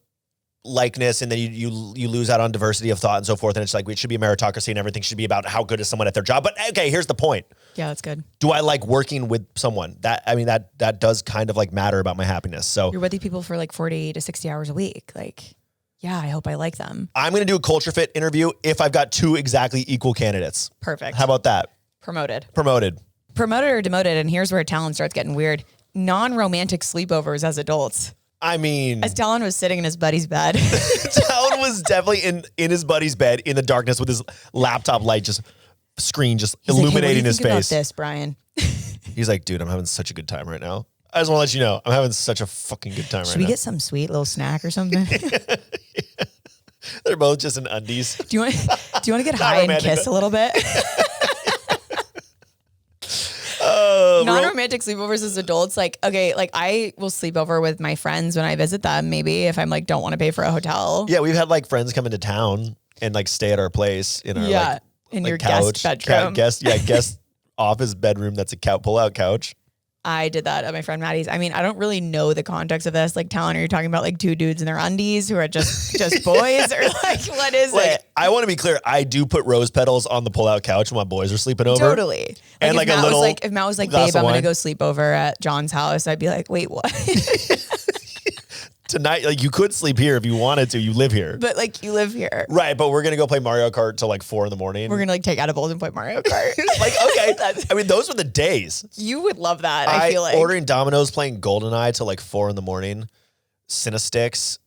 likeness and then you lose out on diversity of thought and so forth. And it's like, it should be a meritocracy and everything should be about how good is someone at their job. But okay, here's the point. Yeah, that's good. Do I like working with someone? That does kind of like matter about my happiness. So you're with these people for like 40 to 60 hours a week. Like, yeah, I hope I like them. I'm going to do a culture fit interview if I've got 2 exactly equal candidates. Perfect. How about that? Promoted or demoted. And here's where talent starts getting weird. Non-romantic sleepovers as adults. I mean, as Talon was sitting in his buddy's bed. Talon was definitely in his buddy's bed in the darkness with his laptop light screen illuminating his face. About this, Brian? He's like, dude, I'm having such a good time right now. I just want to let you know, I'm having such a fucking good time right now. Should we get some sweet little snack or something? They're both just in undies. Do you want to get high and kiss a little bit? Non-romantic sleepovers as adults, like, okay, like I will sleep over with my friends when I visit them, maybe if I'm like don't want to pay for a hotel. Yeah, we've had like friends come into town and like stay at our place in our in like your couch, guest bedroom. Guest office bedroom that's a pull-out couch. I did that at my friend Maddie's. I mean, I don't really know the context of this. Like, Talon, are you talking about like two dudes in their undies who are just boys, or like what is it? I want to be clear. I do put rose petals on the pull-out couch when my boys are sleeping over. Totally. And like if a Matt little was like, if Matt was like, babe, I'm gonna go sleep over at John's house, I'd be like, wait, what? Tonight, like you could sleep here if you wanted to. You live here. But like you live here. Right, but we're going to go play Mario Kart till like 4 a.m. We're going to like take edibles and play Mario Kart. Like, okay. I mean, those were the days. You would love that, I feel like. Ordering Domino's, playing GoldenEye till like 4 a.m. Cinesticks.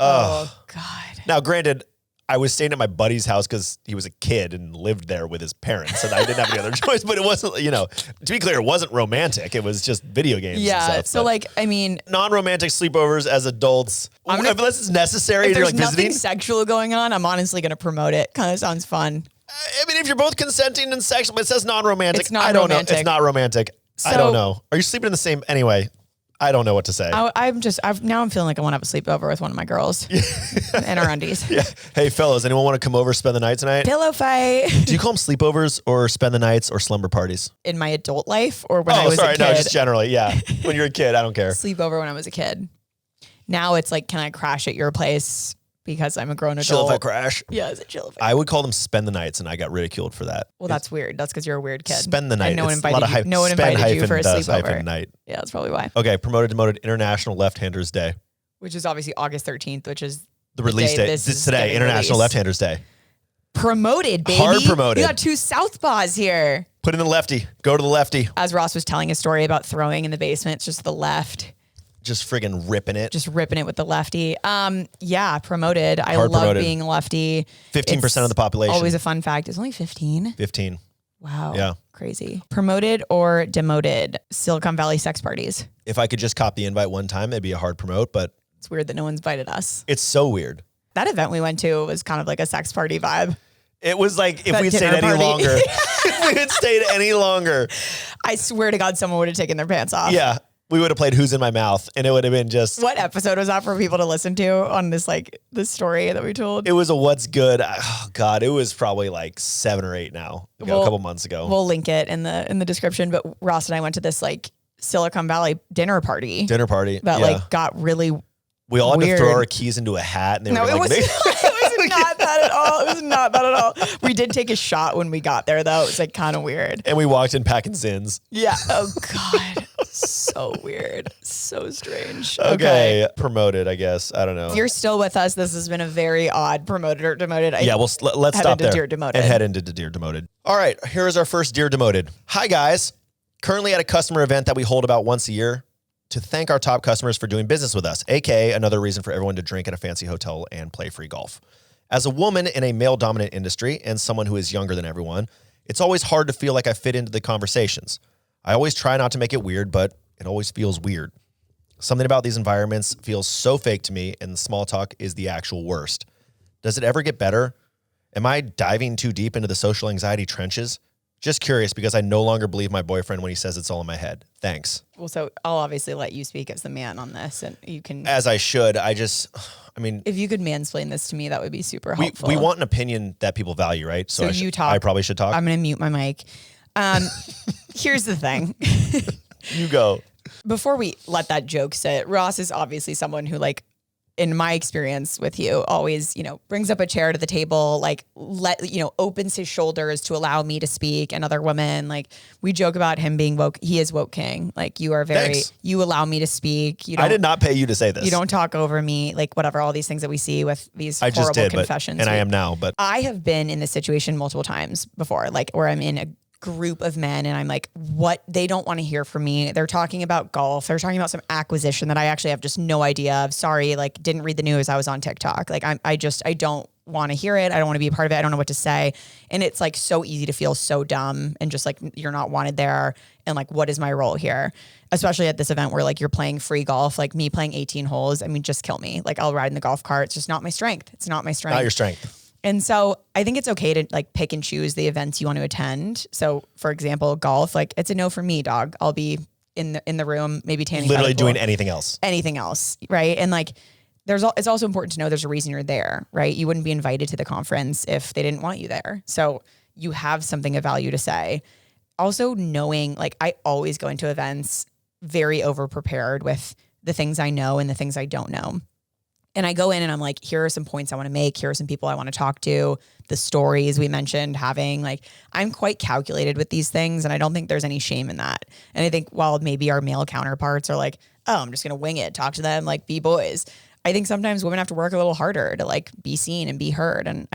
Oh, God. Now, granted, I was staying at my buddy's house because he was a kid and lived there with his parents, and I didn't have any other choice. But it wasn't, to be clear, it wasn't romantic. It was just video games. Yeah. And stuff, so, like, I mean, non-romantic sleepovers as adults, unless it's necessary. If You're there's like nothing visiting. sexual going on, I'm honestly going to promote it. Kind of sounds fun. I mean, if you're both consenting and sexual, but it says non-romantic. It's not I don't romantic. know. It's not romantic. So, I don't know. Are you sleeping in the same anyway? I don't know what to say. now I'm feeling like I want to have a sleepover with one of my girls in our undies. Yeah. Hey, fellas, anyone want to come over, spend the night tonight? Pillow fight. Do you call them sleepovers or spend the nights or slumber parties? In my adult life or when I was a kid? No, just generally. Yeah. When you're a kid, I don't care. Sleepover when I was a kid. Now it's like, can I crash at your place because I'm a grown adult? Chill if I crash. Yeah, is it chill if I I would call them spend the nights, and I got ridiculed for that. Well, that's weird. That's because you're a weird kid. Spend the night. And no one It's a lot invited of you. No one spend invited you for a does sleepover. night. Yeah, that's probably why. Okay, promoted, demoted, International Left-Handers Day. Which is obviously August 13th, which is The release date. this is today, getting International released. Left-Handers Day. Promoted, baby. Hard promoted. You got two Southpaws here. Put in the lefty. Go to the lefty. As Ross was telling a story about throwing in the basement, it's just the left. Just friggin' ripping it. Just ripping it with the lefty. Yeah, promoted. I Hard love promoted. being a lefty. 15% of the population. Always a fun fact. It's only 15. 15. Wow. Yeah. Crazy. Promoted or demoted? Silicon Valley sex parties. If I could just cop the invite one time, it'd be a hard promote, but It's weird that no one's invited us. it's so weird. That event we went to was kind of like a sex party vibe. It was like if That we'd stayed dinner any party. longer. If we had stayed any longer. I swear to God, someone would have taken their pants off. Yeah. We would have played Who's in My Mouth, and it would have been just. What episode was that for people to listen to on this story that we told? It was a What's Good. Oh, God. It was probably like 7 or 8 now, a couple months ago. We'll link it in the description. But Ross and I went to this like Silicon Valley dinner party Dinner party. that yeah. like got really. We all had weird. to throw our keys into a hat, and they No, were it like, was, it was not that at all. It was not that at all. We did take a shot when we got there, though. It was like kind of weird. and we walked in packing Zins. Yeah. Oh, God. So weird. So strange. Okay. Promoted, I guess. I don't know. If you're still with us, this has been a very odd promoted or demoted. Yeah, well, let's head stop into there Dear Demoted. and head into Dear Demoted. All right, here is our first Dear Demoted. Hi, guys. Currently at a customer event that we hold about once a year to thank our top customers for doing business with us, aka another reason for everyone to drink at a fancy hotel and play free golf. As a woman in a male-dominant industry and someone who is younger than everyone, it's always hard to feel like I fit into the conversations. I always try not to make it weird, but it always feels weird. Something about these environments feels so fake to me, and small talk is the actual worst. Does it ever get better? Am I diving too deep into the social anxiety trenches? Just curious because I no longer believe my boyfriend when he says it's all in my head. Thanks. Well, so I'll obviously let you speak as the man on this, and you can. As I should. I mean, If you could mansplain this to me, that would be super helpful. we want an opinion that people value, right? So you talk. I probably should talk. I'm going to mute my mic. Here's the thing. You go. Before we let that joke sit, Ross is obviously someone who, like, in my experience with you, always, brings up a chair to the table, like, opens his shoulders to allow me to speak and other women. Like, we joke about him being woke. He is woke king. Like, you are Thanks. you allow me to speak. I did not pay you to say this. You don't talk over me. Like, whatever, all these things that we see with these I horrible just did, confessions. and I am now, but I have been in this situation multiple times before, like where I'm in a group of men and I'm like, what? They don't want to hear from me. They're talking about golf. They're talking about some acquisition that I actually have just no idea of. Sorry, like didn't read the news. I was on TikTok. Like I don't want to hear it. I don't want to be a part of it. I don't know what to say. And it's like so easy to feel so dumb and just like you're not wanted there. And like, what is my role here? Especially at this event where like you're playing free golf, like me playing 18 holes. I mean, just kill me. Like I'll ride in the golf cart. It's just not my strength. It's not my strength. Not your strength. And so I think it's okay to like pick and choose the events you want to attend. So for example, golf, like it's a no for me, dog. I'll be in the room, maybe tanning. Literally doing anything else. Anything else. Right. And like, it's also important to know there's a reason you're there, right? You wouldn't be invited to the conference if they didn't want you there. So you have something of value to say. Also knowing, like I always go into events very over prepared with the things I know and the things I don't know. And I go in and I'm like, here are some points I want to make. Here are some people I want to talk to. The stories we mentioned having, like, I'm quite calculated with these things. And I don't think there's any shame in that. And I think while maybe our male counterparts are like, oh, I'm just going to wing it, talk to them, like be boys. I think sometimes women have to work a little harder to like be seen and be heard. And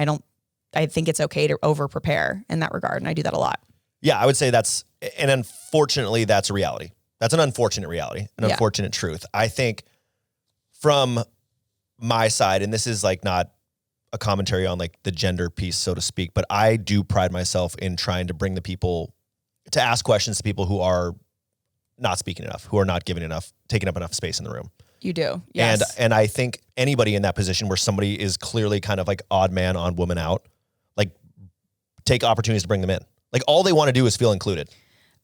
I think it's okay to over prepare in that regard. And I do that a lot. Yeah, I would say and unfortunately, that's a reality. That's an unfortunate reality, an unfortunate truth. I think from my side, and this is like not a commentary on like the gender piece, so to speak, but I do pride myself in trying to bring to ask questions to people who are not speaking enough, who are not taking up enough space in the room. You do. Yes. And I think anybody in that position where somebody is clearly kind of like odd man on woman out, like take opportunities to bring them in. Like all they want to do is feel included.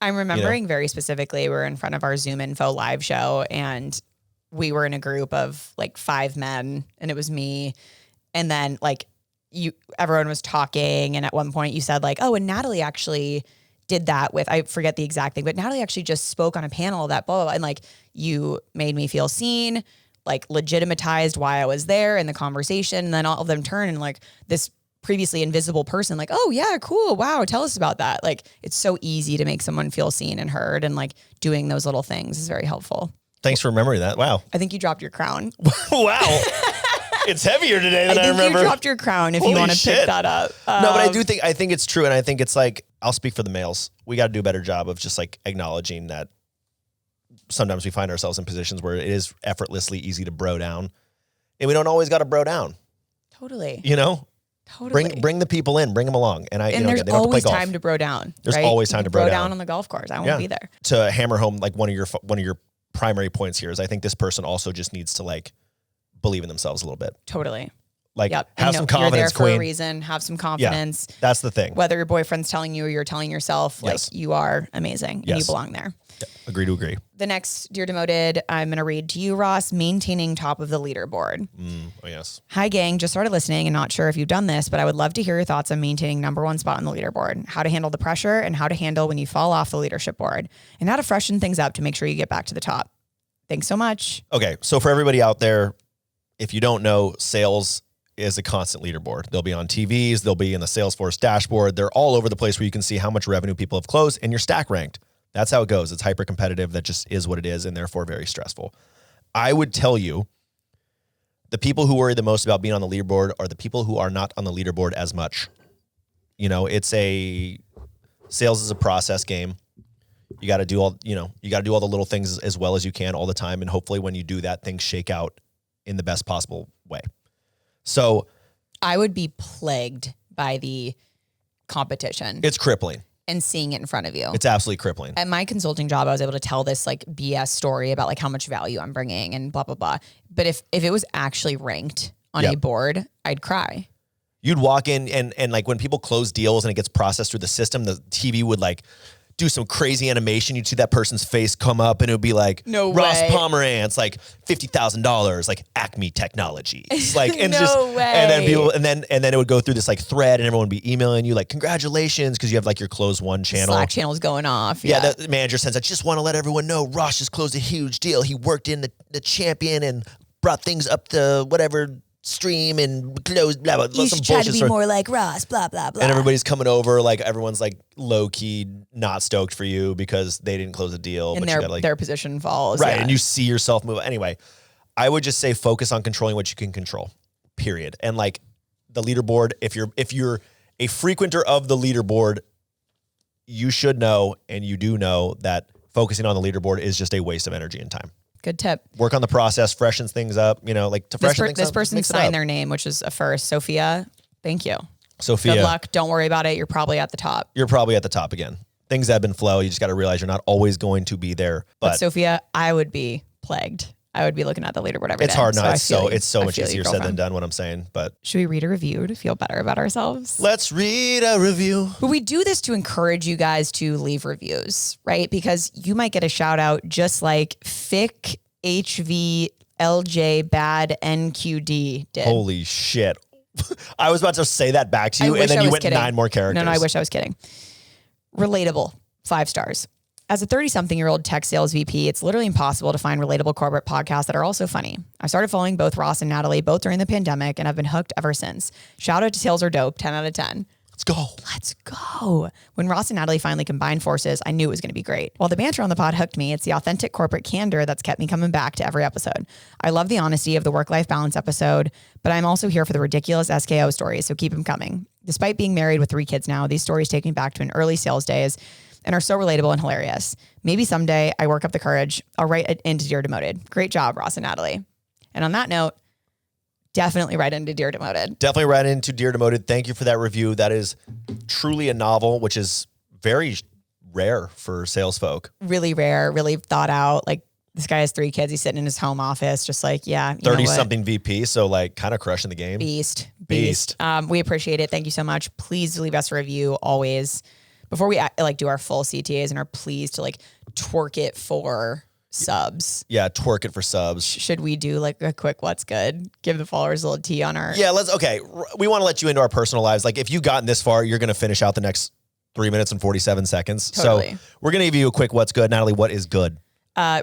I'm remembering very specifically, we were in front of our Zoom Info live show and we were in a group of like 5 men and it was me. And then like everyone was talking. And at one point you said like, oh, and Natalie actually did that with, I forget the exact thing, but Natalie actually just spoke on a panel that blah, blah, blah. And like you made me feel seen, like legitimatized why I was there in the conversation. And then all of them turn and like this previously invisible person, like, oh yeah, cool. Wow. Tell us about that. Like, it's so easy to make someone feel seen and heard, and like doing those little things is very helpful. Thanks for remembering that. Wow. I think you dropped your crown. Wow. It's heavier today than I remember. You dropped your crown if you want to pick that up. No, but I think it's true. And I think it's like, I'll speak for the males. We got to do a better job of just like acknowledging that sometimes we find ourselves in positions where it is effortlessly easy to bro down, and we don't always got to bro down. Totally. You know? Totally. Bring the people in, bring them along. And there's always time to bro down. There's always time to bro down on the golf course. I won't be there. To hammer home like one of your primary points here is I think this person also just needs to like believe in themselves a little bit. Totally. Like have some confidence, you're there queen. for a reason. Have some confidence. Yeah, that's the thing. Whether your boyfriend's telling you or you're telling yourself, like you are amazing and you belong there. Yeah, agree to agree. The next, Dear Demoted, I'm going to read to you, Ross, maintaining top of the leaderboard. Oh, yes. Hi, gang. Just started listening and not sure if you've done this, but I would love to hear your thoughts on maintaining #1 spot on the leaderboard, how to handle the pressure and how to handle when you fall off the leadership board, and how to freshen things up to make sure you get back to the top. Thanks so much. Okay. So for everybody out there, if you don't know, sales is a constant leaderboard. They'll be on TVs. They'll be in the Salesforce dashboard. They're all over the place where you can see how much revenue people have closed and you're stack ranked. That's how it goes. It's hyper competitive. That just is what it is, and therefore very stressful. I would tell you the people who worry the most about being on the leaderboard are the people who are not on the leaderboard as much. You know, sales is a process game. You got to do all the little things as well as you can all the time. And hopefully when you do that, things shake out in the best possible way. So I would be plagued by the competition. It's crippling. And seeing it in front of you. It's absolutely crippling. At my consulting job, I was able to tell this like BS story about like how much value I'm bringing and blah, blah, blah. But if it was actually ranked on a board, I'd cry. You'd walk in and like when people close deals and it gets processed through the system, the TV would like do some crazy animation. You'd see that person's face come up and it would be like, no Ross way. Pomerantz, like $50,000, like Acme Technologies. Like, and no way. And then people, and then it would go through this like thread and everyone would be emailing you like, congratulations. Cause you have like your closed one channel. Slack channel's going off. Yeah. The manager sends, I just want to let everyone know Ross just closed a huge deal. He worked in the champion and brought things up to whatever stream and closed blah, blah, blah. You should try to be more like Ross, blah, blah, blah. And everybody's coming over, like everyone's like low key not stoked for you because they didn't close a deal. And but their position falls. Right. Yeah. And you see yourself move. Anyway, I would just say focus on controlling what you can control, period. And like the leaderboard, if you're a frequenter of the leaderboard, you should know, and you do know, that focusing on the leaderboard is just a waste of energy and time. Good tip. Work on the process, freshens things up, like to freshen things up. This person signed their name, which is a first, Sophia. Thank you. Sophia, Good luck. Don't worry about it. You're probably at the top. You're probably at the top again. Things ebb and flow. You just got to realize you're not always going to be there. But Sophia, I would be plagued. I would be looking at the leaderboard every day. It's hard now. So it's so much easier said than done what I'm saying. But should we read a review to feel better about ourselves? Let's read a review. But we do this to encourage you guys to leave reviews, right? Because you might get a shout out just like Fick HVLJ Bad NQD did. Holy shit. I was about to say that back to you, and then you went kidding. 9 more characters. No, I wish I was kidding. Relatable, 5 stars. As a 30-something-year-old tech sales VP, it's literally impossible to find relatable corporate podcasts that are also funny. I started following both Ross and Natalie, both during the pandemic, and I've been hooked ever since. Shout out to Sales Are Dope, 10 out of 10. Let's go. Let's go. When Ross and Natalie finally combined forces, I knew it was going to be great. While the banter on the pod hooked me, it's the authentic corporate candor that's kept me coming back to every episode. I love the honesty of the work-life balance episode, but I'm also here for the ridiculous SKO stories, so keep them coming. Despite being married with 3 kids now, these stories take me back to an early sales days and are so relatable and hilarious. Maybe someday I work up the courage. I'll write it into Dear Demoted. Great job, Ross and Natalie. And on that note, definitely write into Dear Demoted. Definitely write into Dear Demoted. Thank you for that review. That is truly a novel, which is very rare for sales folk. Really rare, really thought out. Like, this guy has 3 kids. He's sitting in his home office, just like, 30-something VP, so like kind of crushing the game. Beast. We appreciate it. Thank you so much. Please leave us a review always. Before we do our full CTAs and are pleased to twerk it for subs. Yeah, twerk it for subs. Should we do a quick what's good? Give the followers a little tea on our... Yeah, okay. We want to let you into our personal lives. Like, if you've gotten this far, you're going to finish out the next 3 minutes and 47 seconds. Totally. So we're going to give you a quick what's good. Natalie, what is good?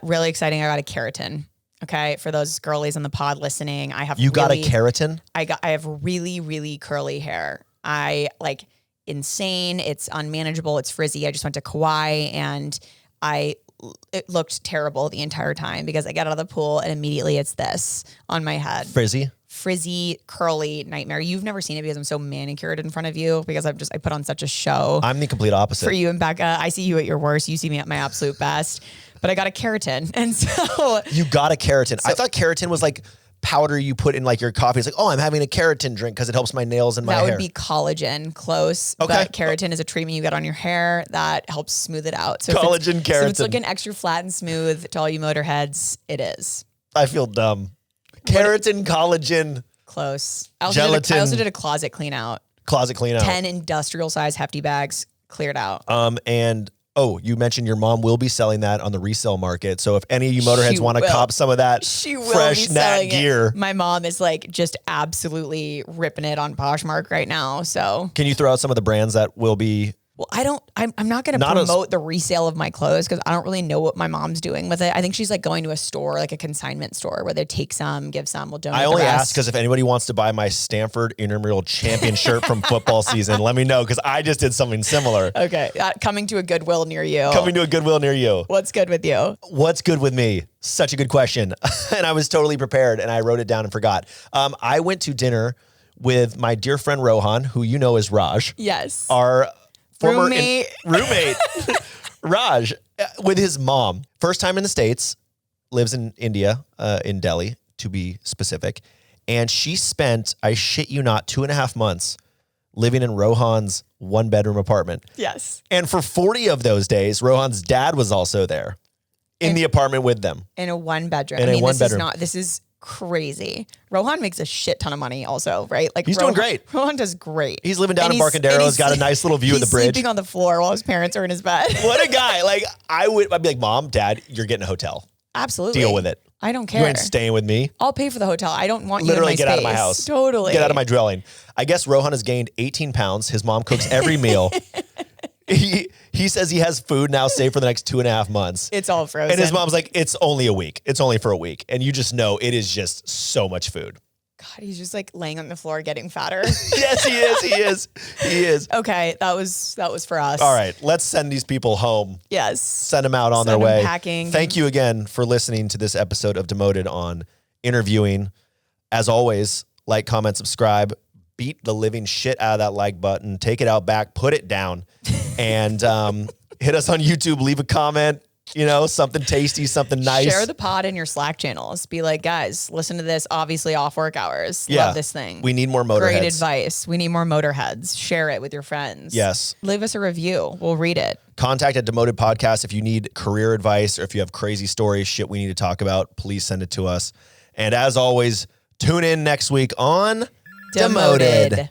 Really exciting. I got a keratin. Okay, for those girlies on the pod listening, I have... got a keratin? I have really, really curly hair. Insane. It's unmanageable. It's frizzy. I just went to Kauai and it looked terrible the entire time because I got out of the pool and immediately it's this on my head. Frizzy, curly nightmare. You've never seen it because I'm so manicured in front of you because I put on such a show. I'm the complete opposite. For you and Becca, I see you at your worst. You see me at my absolute best. But I got a keratin. And so... You got a keratin. I thought keratin was like powder you put in your coffee. It's like, oh, I'm having a keratin drink because it helps my nails and my hair. That would be collagen. Close. Okay. But keratin is a treatment you get on your hair that helps smooth it out. So collagen, keratin. So it's looking extra flat and smooth to all you motorheads. It is. I feel dumb. Keratin, collagen. Close. Gelatin. I also did a closet clean out. 10 industrial size hefty bags cleared out. And you mentioned your mom will be selling that on the resale market. So if any of you motorheads want to cop some of that fresh Nat gear. My mom is just absolutely ripping it on Poshmark right now. So can you throw out some of the brands that will be... Well, I'm not going to promote the resale of my clothes because I don't really know what my mom's doing with it. I think she's going to a store, like a consignment store where they take some, give some, we'll donate. I only asked because if anybody wants to buy my Stanford intramural champion shirt from football season, let me know because I just did something similar. Okay. Coming to a Goodwill near you. What's good with you? What's good with me? Such a good question. And I was totally prepared and I wrote it down and forgot. I went to dinner with my dear friend Rohan, who you know is Raj. Yes. Our former roommate Raj, with his mom. First time in the States, lives in India, in Delhi, to be specific. And she spent, I shit you not, 2.5 months living in Rohan's 1-bedroom apartment. Yes. And for 40 of those days, Rohan's dad was also there in the apartment with them. In a 1-bedroom. This is crazy. Rohan makes a shit ton of money also, right? He's doing great. Rohan does great. He's living down in Barcadero. He's got a nice little view of the bridge. He's sleeping on the floor while his parents are in his bed. What a guy. I'd be like, Mom, Dad, you're getting a hotel. Absolutely. Deal with it. I don't care. You ain't staying with me. I'll pay for the hotel. I don't want Literally you in my get space. out of my house. Totally. Get out of my dwelling. I guess Rohan has gained 18 pounds. His mom cooks every meal. He says he has food now saved for the next 2.5 months. It's all frozen. And his mom's like, it's only a week. It's only for a week. And you just know it is just so much food. God, he's just laying on the floor getting fatter. Yes, he is. He is. Okay, that was for us. All right, let's send these people home. Yes. Send them out on their way. Packing. Thank you again for listening to this episode of Demoted on interviewing. As always, like, comment, subscribe. Beat the living shit out of that like button. Take it out back. Put it down. And hit us on YouTube. Leave a comment. something tasty, something nice. Share the pod in your Slack channels. Be like, guys, listen to this, obviously off work hours. Yeah. Love this thing. We need more motorheads. Great advice. We need more motorheads. Share it with your friends. Yes. Leave us a review. We'll read it. Contact at Demoted Podcast if you need career advice or if you have crazy stories, shit we need to talk about, please send it to us. And as always, tune in next week on Demoted.